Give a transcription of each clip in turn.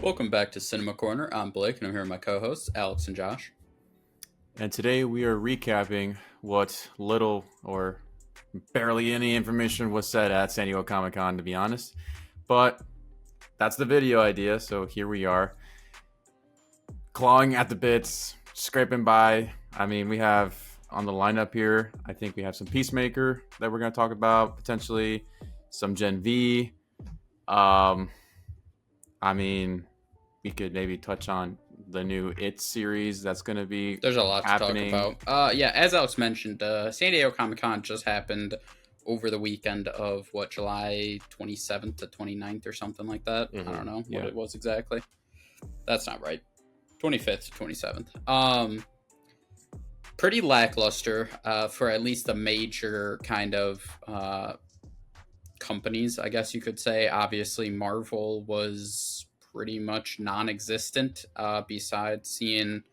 Welcome back to Cinema Corner. I'm Blake, and I'm here with my co-hosts, Alex and Josh. And today we are recapping what little or barely any information was said at San Diego Comic-Con, to be honest. But that's the video idea, so here we are. Clawing at the bits, scraping by. I mean, we have on the lineup here, I think we have some Peacemaker that we're going to talk about, potentially. Some GenV. I mean, we could maybe touch on the new It series that's going to be There's a lot happening. to talk about. As Alex mentioned, San Diego Comic-Con just happened over the weekend of, July 27th to 29th or something like that. Mm-hmm. I don't know what it was exactly. That's not right. 25th to 27th. Pretty lackluster for at least the major kind of companies, I guess you could say. Obviously, Marvel was pretty much non-existent besides seeing,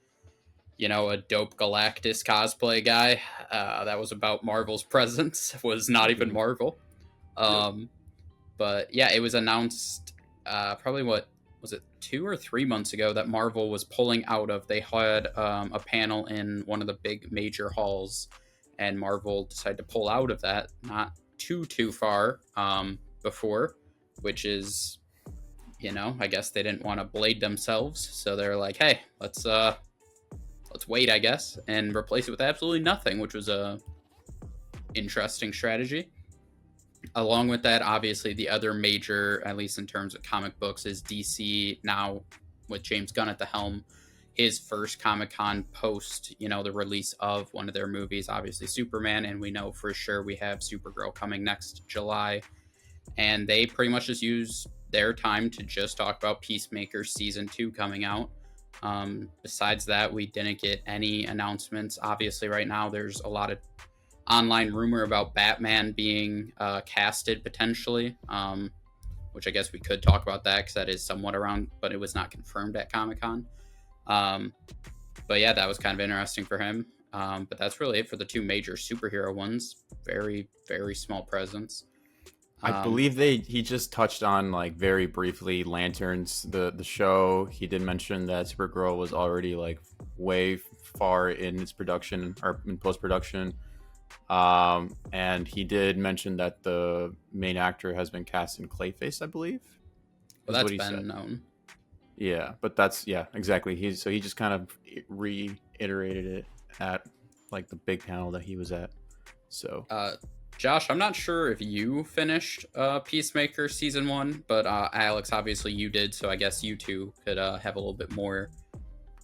a dope Galactus cosplay guy. That was about Marvel's presence. Was not even Marvel. But yeah, it was announced probably, what was it, 2 or 3 months ago, that Marvel was pulling out of. They had a panel in one of the big major halls, and Marvel decided to pull out of that not too far before, which is, I guess they didn't want to blade themselves, so they're like, hey, let's wait, I guess, and replace it with absolutely nothing, which was a interesting strategy. Along with that, obviously, the other major, at least in terms of comic books, is DC now with James Gunn at the helm. His first Comic-Con post, the release of one of their movies, obviously Superman, and we know for sure we have Supergirl coming next July. And they pretty much just use their time to just talk about Peacemaker Season 2 coming out. Besides that, we didn't get any announcements. Obviously, right now, there's a lot of online rumor about Batman being casted potentially, which I guess we could talk about that because that is somewhat around, but it was not confirmed at Comic-Con. But yeah, that was kind of interesting for him. But that's really it for the two major superhero ones. Very, very small presence. I believe he just touched on, like, very briefly, Lanterns, the show. He did mention that Supergirl was already, like, way far in its production or in post-production. And he did mention that the main actor has been cast in Clayface, I believe. Well, that's been known. Yeah, but exactly. He just kind of reiterated it at, like, the big panel that he was at. So, Josh, I'm not sure if you finished Peacemaker Season 1, but Alex, obviously you did, so I guess you two could have a little bit more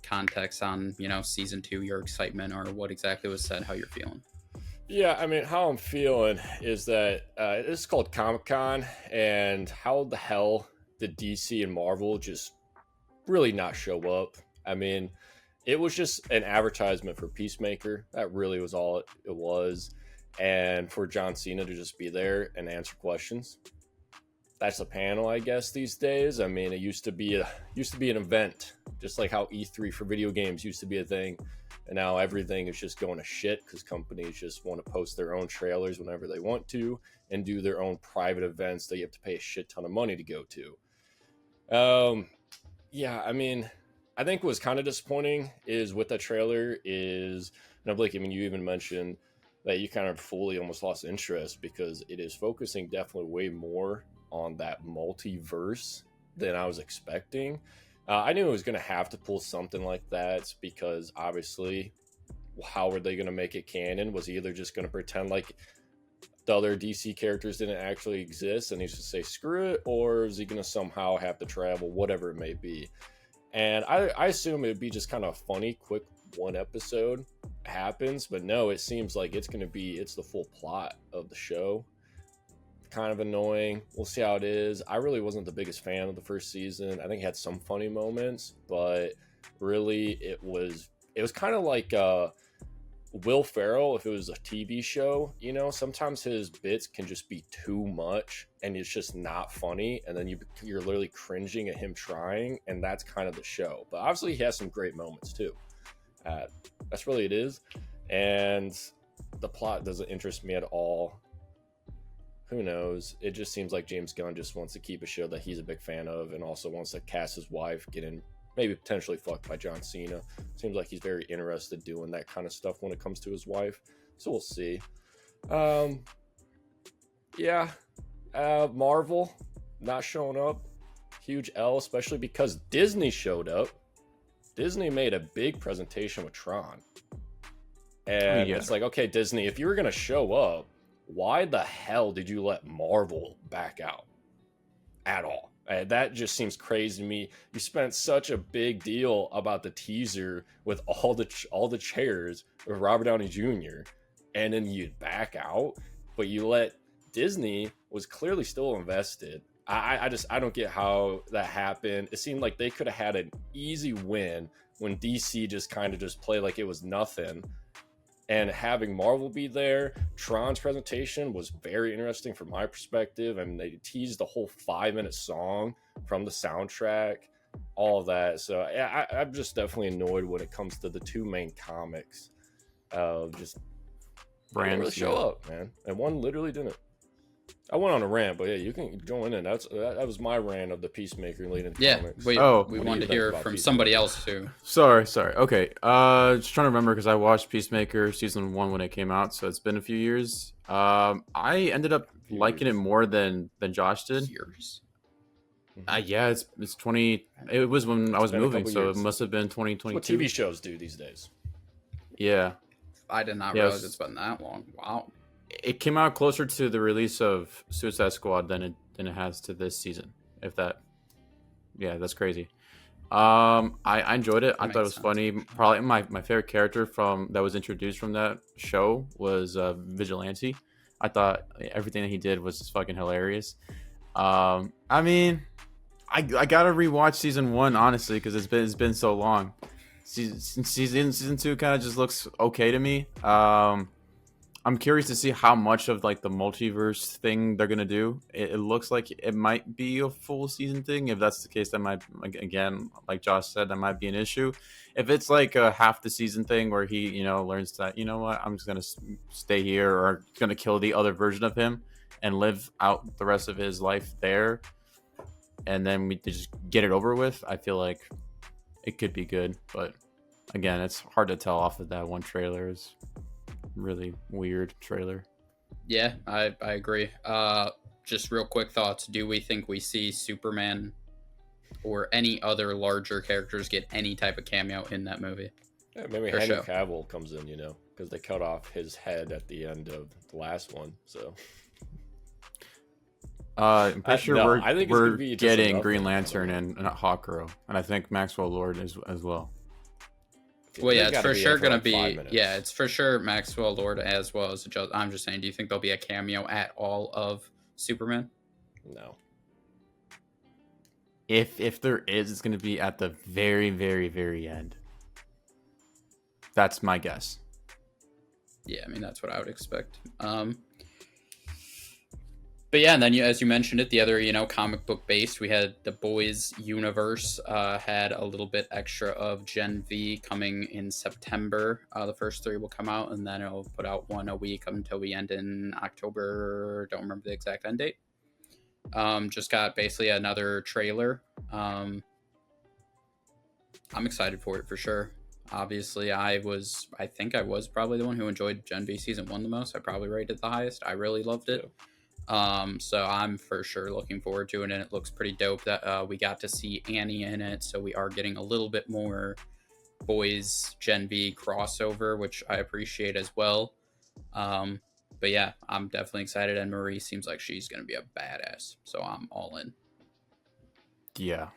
context on, Season 2, your excitement, or what exactly was said, how you're feeling. Yeah, I mean, how I'm feeling is that it's called Comic-Con, and how the hell did DC and Marvel just really not show up? I mean, it was just an advertisement for Peacemaker. That really was all it was. And for John Cena to just be there and answer questions. That's a panel, I guess, these days. I mean, it used to be an event, just like how E3 for video games used to be a thing. And now everything is just going to shit because companies just want to post their own trailers whenever they want to and do their own private events that you have to pay a shit ton of money to go to. Yeah, I mean, I think what was kind of disappointing is with that trailer is, Blake, I mean, you even mentioned that you kind of fully almost lost interest because it is focusing definitely way more on that multiverse than I was expecting. I knew it was going to have to pull something like that because obviously, how were they going to make it canon? Was he either just going to pretend like the other DC characters didn't actually exist and he's just say screw it, or is he going to somehow have to travel, whatever it may be? And I assume it would be just kind of funny, quick one episode happens, but no, it seems like it's the full plot of the show. Kind of annoying. We'll see how it is. I really wasn't the biggest fan of the first season. I think it had some funny moments, but really it was kind of like Will Ferrell if it was a TV show. Sometimes his bits can just be too much and it's just not funny, and then you're literally cringing at him trying, and that's kind of the show. But obviously he has some great moments too. That's really it is. And the plot doesn't interest me at all. who knows? It just seems like James Gunn just wants to keep a show that he's a big fan of, and also wants to cast his wife, getting maybe potentially fucked by John Cena. Seems like he's very interested doing that kind of stuff when it comes to his wife. So we'll see. Marvel not showing up, huge L, especially because Disney showed up. Disney made a big presentation with Tron. And it's like, okay, Disney, if you were going to show up, why the hell did you let Marvel back out at all? That just seems crazy to me. You spent such a big deal about the teaser with all the chairs with Robert Downey Jr., and then you'd back out, but you let Disney was clearly still invested. I don't get how that happened. It seemed like they could have had an easy win when DC just kind of just played like it was nothing. And having Marvel be there, Tron's presentation was very interesting from my perspective. I mean, they teased the whole 5-minute song from the soundtrack, all of that. So I'm just definitely annoyed when it comes to the two main comics. Just brands really show up, man. And one literally didn't. I went on a rant, but yeah, you can join in. That was my rant of the Peacemaker leading to comics. We wanted to hear from somebody else too. Sorry. Okay. Just trying to remember because I watched Peacemaker season 1 when it came out, so it's been a few years. I ended up liking it more than Josh did. Years. Yeah, it's 20. It was when I was moving, so it must have been 2022. That's what TV shows do these days. Yeah. I did not realize it's been that long. Wow. It came out closer to the release of Suicide Squad than it has to this season. That's crazy. I enjoyed it. I thought it was funny. Probably my favorite character that was introduced from that show was Vigilante. I thought everything that he did was just fucking hilarious. I mean, I gotta rewatch season 1 honestly because it's been so long. Season 2 kind of just looks okay to me. I'm curious to see how much of like the multiverse thing they're gonna do. It looks like it might be a full season thing. If that's the case, that might, again, like Josh said, that might be an issue. If it's like a half the season thing where he, learns that, you know what, I'm just gonna stay here or gonna kill the other version of him and live out the rest of his life there, and then we just get it over with. I feel like it could be good, but again, it's hard to tell off of that one trailer. Is really weird trailer. Yeah, I agree. Just real quick thoughts. Do we think we see Superman or any other larger characters get any type of cameo in that movie? Yeah, maybe Henry Cavill comes in, because they cut off his head at the end of the last one. So I'm pretty sure we're getting Green thing, Lantern and Hawkgirl, and I think Maxwell Lord as well. Well, yeah, it's for sure going to be. Yeah, it's for sure Maxwell Lord as well as. I'm just saying, do you think there'll be a cameo at all of Superman? No. If there is, it's going to be at the very, very, very end. That's my guess. Yeah, I mean that's what I would expect. But yeah, and then as you mentioned it, the other, comic book based, we had the Boys universe had a little bit extra of GenV coming in September. The first 3 will come out, and then it'll put out 1 a week until we end in October. Don't remember the exact end date. Just got basically another trailer. I'm excited for it for sure. Obviously, I think I was probably the one who enjoyed GenV season 1 the most. I probably rated it the highest. I really loved it. So I'm for sure looking forward to it, and it looks pretty dope that we got to see Annie in it, so we are getting a little bit more Boys GenV crossover, which I appreciate as well. But yeah, I'm definitely excited, and Marie seems like she's going to be a badass, so I'm all in. Yeah,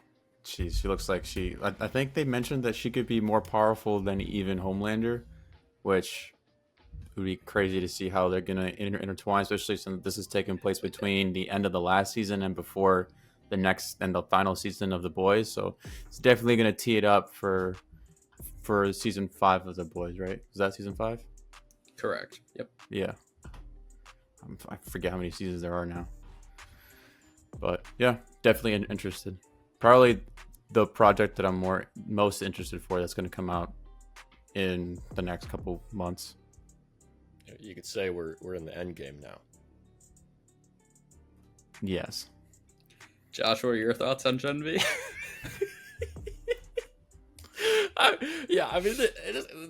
she looks like I think they mentioned that she could be more powerful than even Homelander, which it would be crazy to see how they're going to intertwine, especially since this is taking place between the end of the last season and before the next and the final season of The Boys. So it's definitely going to tee it up for season 5 of The Boys, right? Is that season 5? Correct. Yep. Yeah. I forget how many seasons there are now. But yeah, definitely interested. Probably the project that I'm most interested for that's going to come out in the next couple months. You could say we're in the end game now. Yes. Josh, what are your thoughts on GenV? I mean,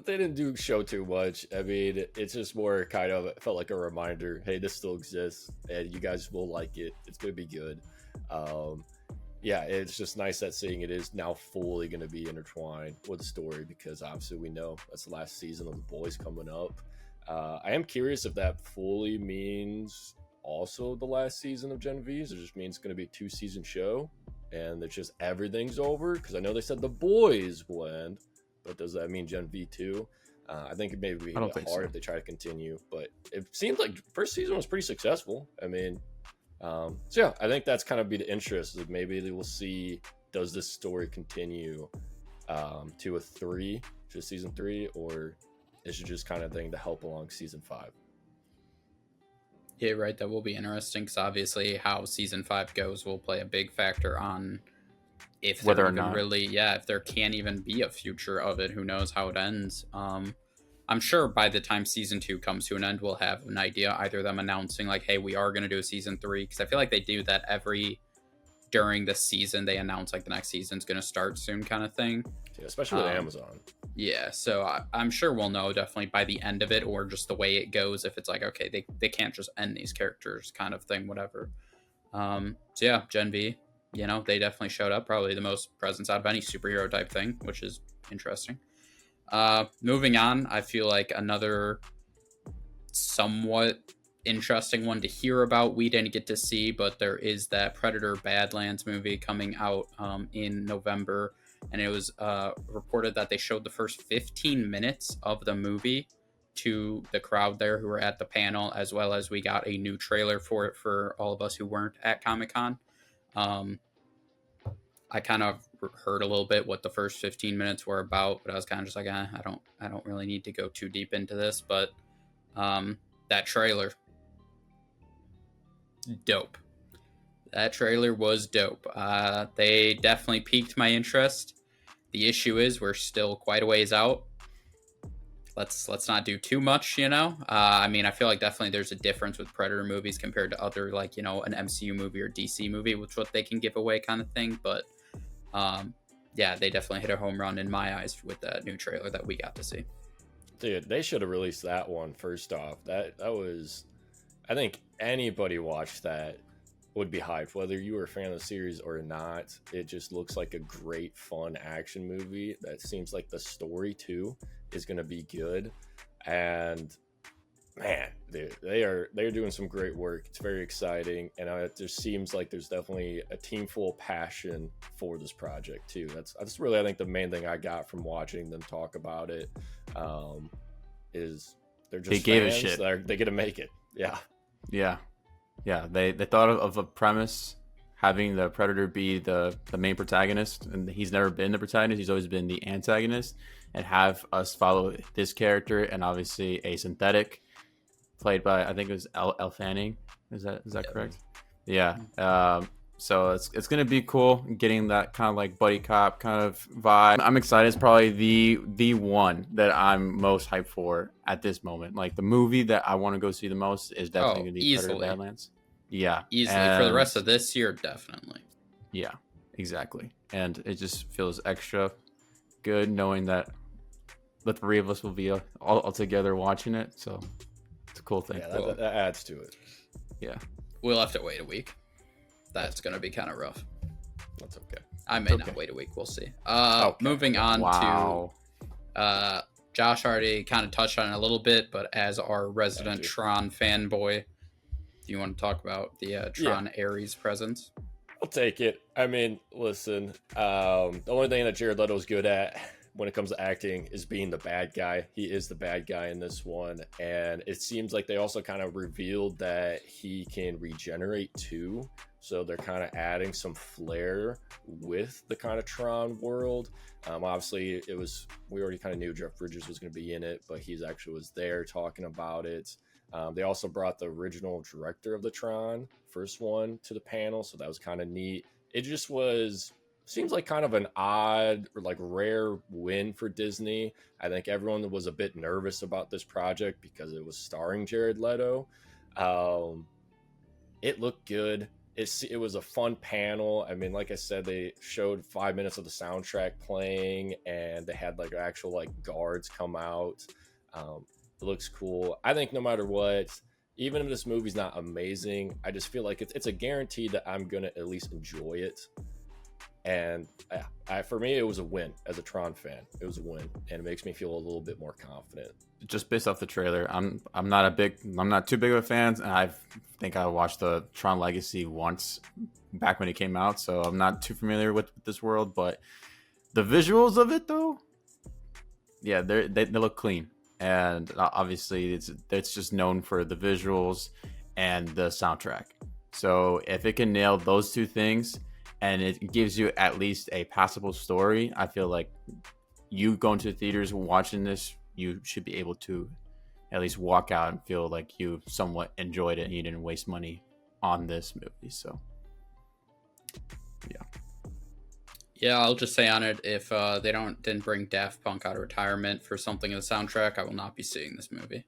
they didn't show too much. I mean, it's just more kind of, it felt like a reminder, hey, this still exists, and you guys will like it. It's going to be good. Yeah, it's just nice that seeing it is now fully going to be intertwined with the story, because obviously we know that's the last season of The Boys coming up. I am curious if that fully means also the last season of Gen V's, or just means it's going to be a 2-season show and it's just everything's over, because I know they said The Boys will end, but does that mean Gen V too? I think it may be a bit hard if they try to continue, but it seems like first season was pretty successful. I mean, so yeah, I think that's kind of be the interest, is maybe they will see, does this story continue to season 3, or is it just kind of thing to help along season 5? Yeah, right. That will be interesting, because obviously how season 5 goes will play a big factor on if whether or even not really, if there can't even be a future of it. Who knows how it ends? I'm sure by the time season 2 comes to an end, we'll have an idea. Either them announcing like, "Hey, we are going to do a season 3," because I feel like they do that during the season. They announce like the next season's going to start soon, kind of thing. Yeah, especially with Amazon. Yeah, so I'm sure we'll know definitely by the end of it, or just the way it goes. If it's like, okay, they can't just end these characters, kind of thing, whatever. So yeah, Gen V, they definitely showed up, probably the most presence out of any superhero type thing, which is interesting. Moving on, I feel like another somewhat interesting one to hear about. We didn't get to see, but there is that Predator Badlands movie coming out in November, and it was reported that they showed the first 15 minutes of the movie to the crowd there who were at the panel, as well as we got a new trailer for it for all of us who weren't at Comic-Con. I kind of heard a little bit what the first 15 minutes were about, but I was kind of just like, I don't really need to go too deep into this. But that trailer, dope. That trailer was dope. They definitely piqued my interest. The issue is we're still quite a ways out. Let's not do too much, I mean, I feel like definitely there's a difference with Predator movies compared to other, like, an MCU movie or DC movie with what they can give away, kind of thing. But yeah, they definitely hit a home run in my eyes with that new trailer that we got to see. Dude, they should have released that one first off. That was, I think anybody watched that would be hyped, whether you were a fan of the series or not. It just looks like a great, fun action movie. That seems like the story too is going to be good. And man, dude, they're doing some great work. It's very exciting, and it just seems like there's definitely a team full of passion for this project too. That's really, I think, the main thing I got from watching them talk about it. Is they're just they gave a shit. They get to make it. Yeah. They thought of a premise, having the Predator be the main protagonist, and he's never been the protagonist. He's always been the antagonist, and have us follow this character, and obviously a synthetic played by, I think it was Elle Fanning. Is that correct? Yeah. So it's gonna be cool getting that kind of like buddy cop kind of vibe. I'm excited. It's probably the one that I'm most hyped for at this moment. Like, the movie that I want to go see the most is definitely gonna be Predator Badlands. Yeah, easily for the rest of this year, definitely. Yeah, exactly. And it just feels extra good knowing that the 3 of us will be all together watching it. So it's a cool thing. Yeah, that adds to it. Yeah, we'll have to wait a week. That's gonna be kind of rough. That's okay. I may not wait a week. We'll see. Moving on to Josh already kind of touched on it a little bit, but as our resident Tron fanboy, do you want to talk about the Tron Ares presence? I'll take it. I mean, listen, the only thing that Jared Leto's good at when it comes to acting is being the bad guy. He is the bad guy in this one, and it seems like they also kind of revealed that he can regenerate too. So they're kind of adding some flair with the kind of Tron world. Obviously, we already kind of knew Jeff Bridges was going to be in it, but he's actually was there talking about it. They also brought the original director of the Tron first one to the panel, so that was kind of neat. It just seems like kind of an odd or like rare win for Disney. I think everyone was a bit nervous about this project because it was starring Jared Leto. It looked good. it was a fun panel. I mean, like I said, they showed 5 minutes of the soundtrack playing, and they had like actual like guards come out. It looks cool. I think no matter what, even if this movie's not amazing, I just feel like it's a guarantee that I'm gonna at least enjoy it. And for me, it was a win. As a Tron fan, it was a win, and it makes me feel a little bit more confident. Just based off the trailer, I'm not too big of a fan. I think I watched the Tron Legacy once back when it came out, so I'm not too familiar with this world. But the visuals of it, though, yeah, they look clean, and obviously it's just known for the visuals and the soundtrack. So if it can nail those two things, and it gives you at least a passable story, I feel like you going to the theaters watching this, you should be able to at least walk out and feel like you somewhat enjoyed it and you didn't waste money on this movie. So, yeah. Yeah, I'll just say on it, if they didn't bring Daft Punk out of retirement for something in the soundtrack, I will not be seeing this movie.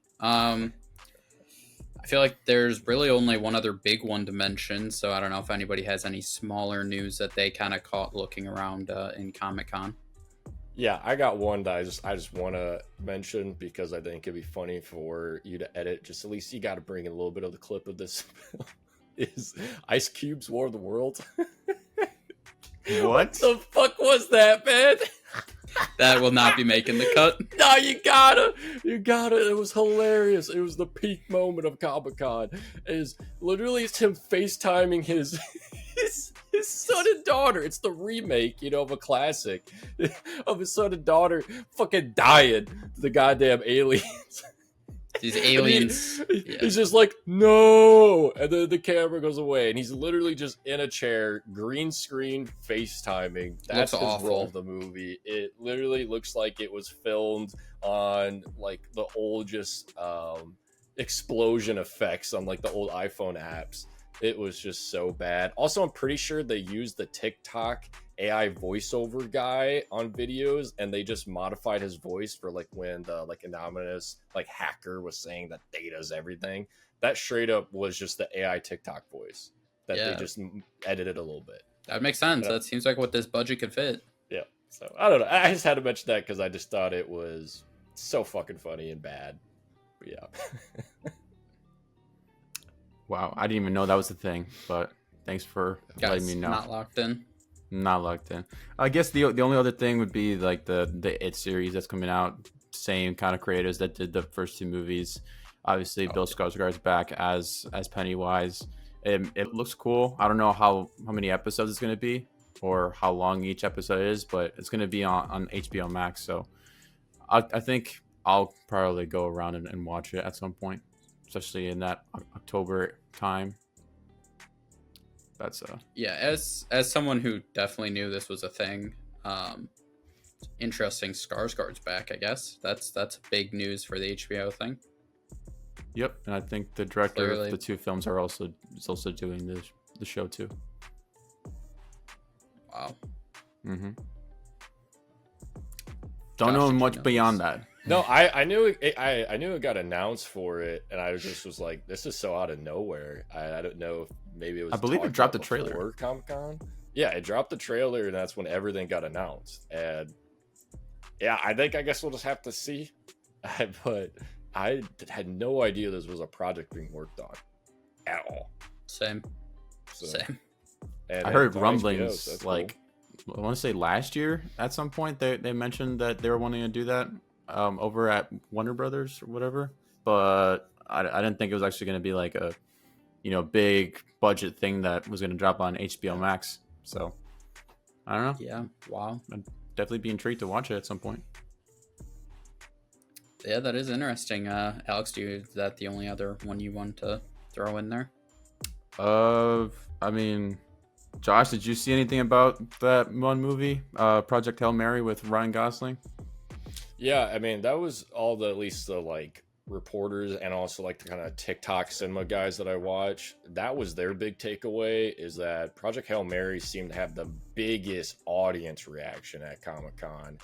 I feel like there's really only one other big one to mention, so I don't know if anybody has any smaller news that they kind of caught looking around in Comic-Con. Yeah, I got one that I just want to mention because I think it'd be funny for you to edit. Just at least you got to bring in a little bit of the clip of this. Is Ice Cube's War of the World? What the fuck was that, man? That will not be making the cut. No, you gotta. It was hilarious. It was the peak moment of Comic-Con. It's him FaceTiming his son and daughter. It's the remake, of a classic of his son and daughter fucking dying to the goddamn aliens. These aliens. He's just like, no, and then the camera goes away, and he's literally just in a chair, green screen, FaceTiming. That's his role of the movie. It literally looks like it was filmed on like the old explosion effects on like the old iPhone apps. It was just so bad. Also, I'm pretty sure they used the TikTok AI voiceover guy on videos, and they just modified his voice for like when the like anonymous like hacker was saying that data's everything. That straight up was just the AI TikTok voice that they just edited a little bit. That makes sense. That seems like what this budget could fit. Yeah. So I don't know. I just had to mention that because I just thought it was so fucking funny and bad. But yeah. Wow, I didn't even know that was a thing, but thanks for letting me know. Not locked in. Not locked in. I guess the only other thing would be like the It series that's coming out. Same kind of creators that did the first two movies. Obviously, Bill Skarsgård's back as Pennywise. It looks cool. I don't know how many episodes it's going to be or how long each episode is, but it's going to be on HBO Max. So I think I'll probably go around and watch it at some point, especially in that October time. That's as someone who definitely knew this was a thing, interesting. Skarsgård's back, I guess. That's big news for the HBO thing. Yep, and I think the director of the two films is also doing the show too. Wow. Mm-hmm. Don't know much beyond that. No, I knew it got announced for it, and I was like, this is so out of nowhere. I don't know if maybe it was. I believe it dropped the trailer. Comic-Con. Yeah, it dropped the trailer, and that's when everything got announced. And yeah, I guess we'll just have to see. But I had no idea this was a project being worked on at all. Same. And I heard rumblings HBO, so like cool. I want to say last year at some point they mentioned that they were wanting to do that over at Warner Brothers or whatever, but I didn't think it was actually going to be like a big budget thing that was going to drop on HBO Max. So I don't know. Yeah. Wow. I'd definitely be intrigued to watch it at some point. Yeah, that is interesting. Alex, is that the only other one you want to throw in there? I mean, Josh, did you see anything about that one movie, Project Hail Mary with Ryan Gosling? Yeah, I mean, that was all at least the like reporters and also like the kind of TikTok cinema guys that I watch. That was their big takeaway, is that Project Hail Mary seemed to have the biggest audience reaction at Comic-Con.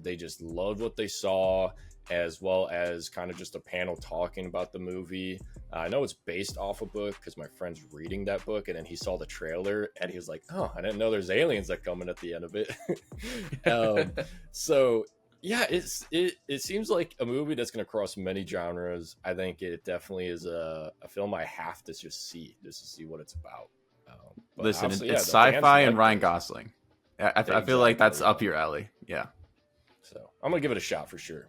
They just loved what they saw, as well as kind of just a panel talking about the movie. I know it's based off a book because my friend's reading that book, and then he saw the trailer and he was like, "Oh, I didn't know there's aliens that come in at the end of it." So yeah, it seems like a movie that's going to cross many genres. I think it definitely is a film I have to just see to see what it's about. Listen, it's sci-fi and Ryan Gosling. I feel like that's up your alley. Yeah. So I'm gonna give it a shot for sure.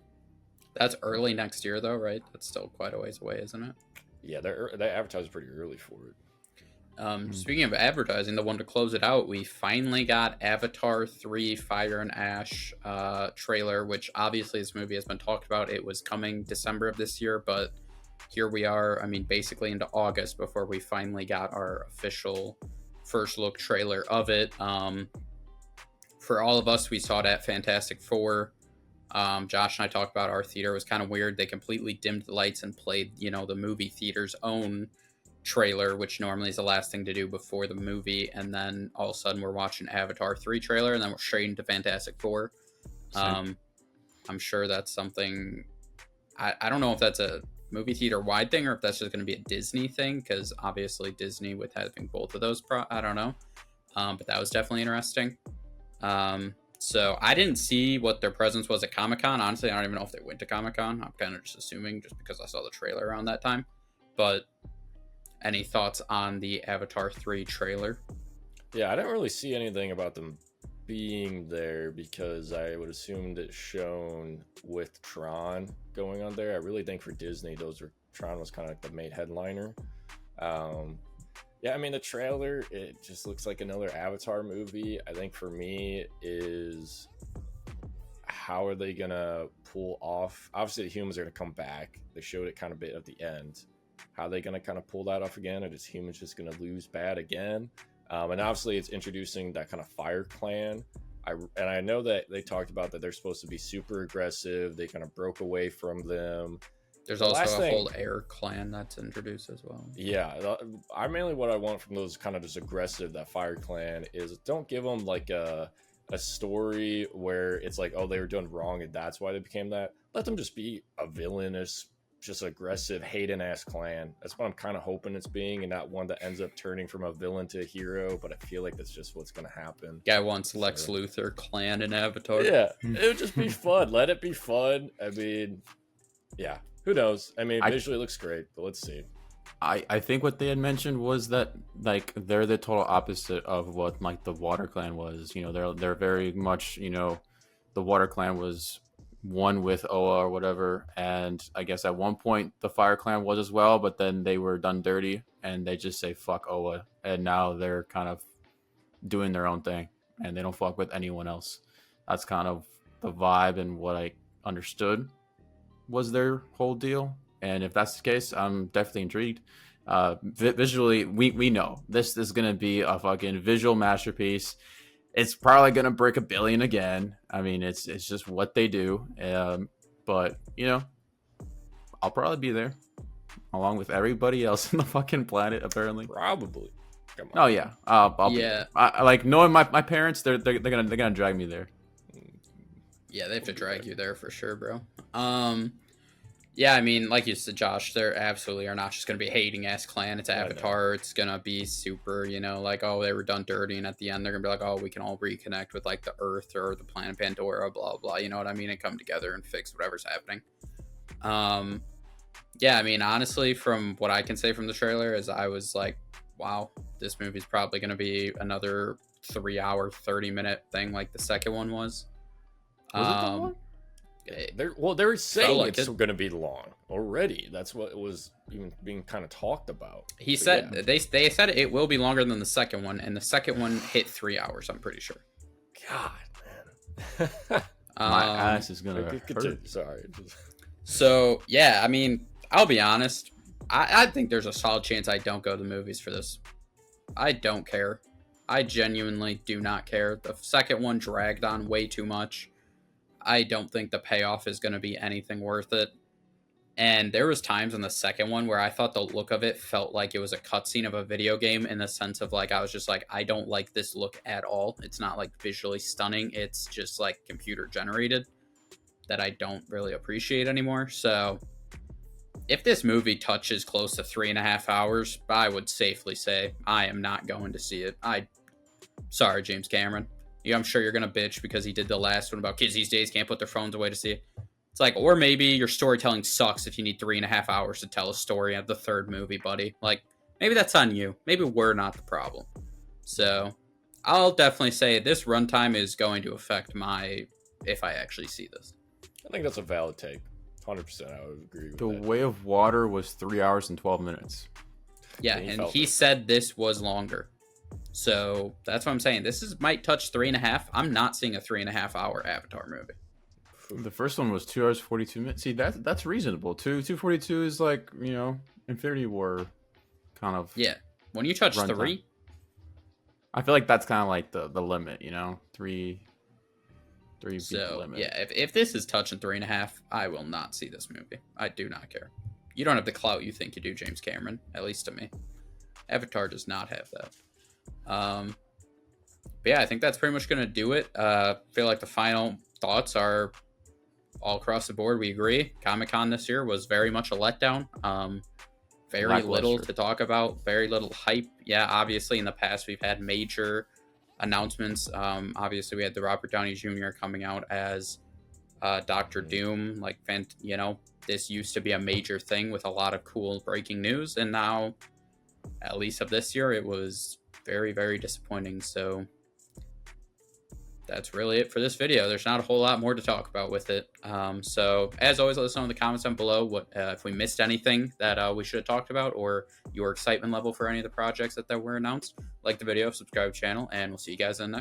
That's early next year, though, right? That's still quite a ways away, isn't it? Yeah, they advertised pretty early for it. Speaking of advertising, the one to close it out, we finally got Avatar 3 Fire and Ash trailer, which obviously this movie has been talked about. It was coming December of this year, but here we are, I mean, basically into August before we finally got our official first look trailer of it. For all of us, we saw it at Fantastic Four. Josh and I talked about our theater. It was kind of weird. They completely dimmed the lights and played, the movie theater's own trailer, which normally is the last thing to do before the movie. And then all of a sudden we're watching Avatar 3 trailer, and then we're straight into Fantastic Four. I'm sure that's something, I don't know if that's a movie theater wide thing or if that's just going to be a Disney thing, because obviously Disney with having both of those, I don't know. But that was definitely interesting. So I didn't see what their presence was at Comic-Con. Honestly, I don't even know if they went to Comic-Con. I'm kind of just assuming just because I saw the trailer around that time. But any thoughts on the Avatar 3 trailer? Yeah, I didn't really see anything about them being there because I would assume it's shown with Tron going on there. I really think for Disney, Tron was kind of like the main headliner. Yeah, I mean, the trailer, it just looks like another Avatar movie. I think for me is how are they going to pull off? Obviously, the humans are going to come back. They showed it kind of bit at the end. How are they going to kind of pull that off again? Are just humans just going to lose bad again? And obviously, it's introducing that kind of fire clan. I know that they talked about that they're supposed to be super aggressive. They kind of broke away from them. There's also a whole air clan that's introduced as well. Yeah, I mainly what I want from those kind of just aggressive, that fire clan, is don't give them like a story where it's like, oh, they were doing wrong and that's why they became that. Let them just be a villainous, just aggressive, hating ass clan. That's what I'm kind of hoping it's being, and not one that ends up turning from a villain to a hero. But I feel like that's just what's going to happen. Guy wants Lex Luthor clan in Avatar. Yeah, it would just be fun. Let it be fun. I mean, yeah. Who knows? I mean, visually it looks great, but let's see. I think what they had mentioned was that like they're the total opposite of what like the Water Clan was. They're very much, the Water Clan was one with Oa or whatever, and I guess at one point the Fire Clan was as well, but then they were done dirty and they just say fuck Oa, and now they're kind of doing their own thing and they don't fuck with anyone else. That's kind of the vibe and what I understood was their whole deal, and if that's the case, I'm definitely intrigued. Visually, we know this is gonna be a fucking visual masterpiece. It's probably gonna break $1 billion again. I mean, it's just what they do. But I'll probably be there along with everybody else on the fucking planet, apparently. Probably. Come on. Oh yeah, I'll yeah. I like knowing my parents. They're gonna drag me there. Yeah, they have to drag you there for sure, bro. Yeah, I mean, like you said, Josh, they absolutely are not just going to be a hating ass clan. It's Avatar. It's going to be super, like, oh, they were done dirty. And at the end, they're going to be like, oh, we can all reconnect with like the Earth or the planet Pandora, blah, blah. You know what I mean? And come together and fix whatever's happening. Yeah, I mean, honestly, from what I can say from the trailer is I was like, wow, this movie's probably going to be another 3-hour, 30-minute thing like the second one was. Was it the one? They were saying like it's going to be long already. That's what it was even being kind of talked about. He said they said it will be longer than the second one, and the second one hit 3 hours. I'm pretty sure. God, man, my ass is gonna hurt. Sorry. So yeah, I mean, I'll be honest. I think there's a solid chance I don't go to the movies for this. I don't care. I genuinely do not care. The second one dragged on way too much. I don't think the payoff is going to be anything worth it. And there was times in the second one where I thought the look of it felt like it was a cutscene of a video game, in the sense of like, I was just like, I don't like this look at all. It's not like visually stunning. It's just like computer generated. that I don't really appreciate anymore. So if this movie touches close to 3.5 hours, I would safely say I am not going to see it. Sorry, James Cameron. Yeah, I'm sure you're going to bitch because he did the last one about kids these days can't put their phones away to see it. It's like, or maybe your storytelling sucks if you need 3.5 hours to tell a story of the third movie, buddy. Like, maybe that's on you. Maybe we're not the problem. So I'll definitely say this runtime is going to affect if I actually see this. I think that's a valid take. 100%, I would agree with The that. Way of Water was 3 hours and 12 minutes. Yeah, and he said this was longer. So that's what I'm saying. Might touch 3.5. I'm not seeing a 3.5 hour Avatar movie. The first one was 2 hours 42 minutes. See, that's reasonable. 242 is like, Infinity War kind of. Yeah, when you touch runtime. 3, I feel like that's kind of like the limit, 3 so limit. yeah, if this is touching 3.5, I will not see this movie. I do not care. You don't have the clout you think you do, James Cameron. At least to me, Avatar does not have that. But yeah, I think that's pretty much gonna do it. Feel like the final thoughts are all across the board. We agree. Comic-Con this year was very much a letdown. Very Lackluster. little to talk about. Very little hype. Yeah, obviously in the past we've had major announcements. Obviously we had the Robert Downey Jr. coming out as Dr. Doom. Like, this used to be a major thing with a lot of cool breaking news, and now, at least of this year, it was very, very disappointing. So that's really it for this video. There's not a whole lot more to talk about with it. So as always, let us know in the comments down below what if we missed anything that we should have talked about, or your excitement level for any of the projects that were announced. Like the video, subscribe to the channel, and we'll see you guys in the next.